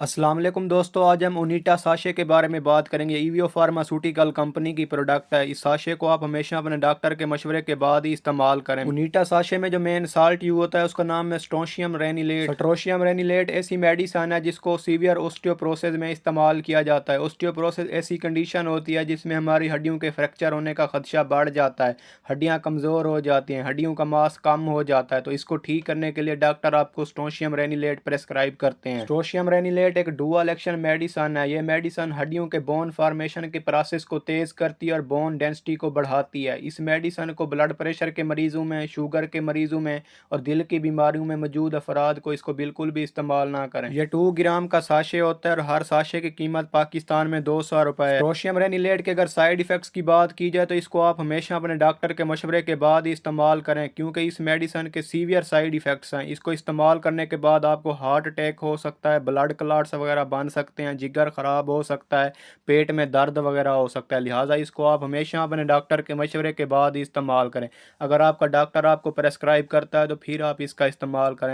अस्सलाम वालेकुम दोस्तों, आज हम ओनिटा साशे के बारे में बात करेंगे। ईवीओ फार्मास्यूटिकल कंपनी की प्रोडक्ट है। इस साशे को आप हमेशा अपने डॉक्टर के मशवरे के बाद ही इस्तेमाल करें। ओनिटा साशे में जो मेन साल्ट यूज होता है उसका नाम है स्ट्रोशियम रेनिलेट। स्ट्रोशियम रेनिलेट ऐसी मेडिसन है जिसको सीवियर ओस्टियोप्रोसिस में इस्तेमाल किया जाता है। ओस्टियोप्रोसिस ऐसी कंडीशन होती है जिसमें हमारी हड्डियों के फ्रैक्चर होने का खदशा बढ़ जाता है, हड्डियाँ कमज़ोर हो जाती हैं, हड्डियों का मास कम हो जाता है। तो इसको ठीक करने के लिए डॉक्टर आपको स्ट्रोशियम रेनिलेट प्रेस्क्राइब करते हैं। स्ट्रोशियम रेनिलेट एक डुअल एक्शन मेडिसन है। ये मेडिसन हड्डियों के बोन फॉर्मेशन के प्रोसेस को तेज करती है और बोन डेंसिटी को बढ़ाती है। इस मेडिसन को ब्लड प्रेशर के मरीजों में, शुगर के मरीजों में और दिल की बीमारियों में मौजूद अफराद को इसको बिल्कुल भी इस्तेमाल ना करें। ये 2 ग्राम का साशे होता है और हर साशे की कीमत पाकिस्तान में 200 रुपए है। रोशियम रेनिलेट के अगर साइड इफेक्ट्स की बात की जाए तो इसको आप हमेशा अपने डॉक्टर के मशवरे के बाद ही इस्तेमाल करें, क्योंकि इस मेडिसन के सीवियर साइड इफेक्ट्स हैं। इसको इस्तेमाल करने के बाद आपको हार्ट अटैक हो सकता है, ब्लड क्लॉट्स वगैरह बन सकते हैं, जिगर ख़राब हो सकता है, पेट में दर्द वगैरह हो सकता है। लिहाजा इसको आप हमेशा अपने डॉक्टर के मशवरे के बाद ही इस्तेमाल करें। अगर आपका डॉक्टर आपको प्रेस्क्राइब करता है तो फिर आप इसका इस्तेमाल करें।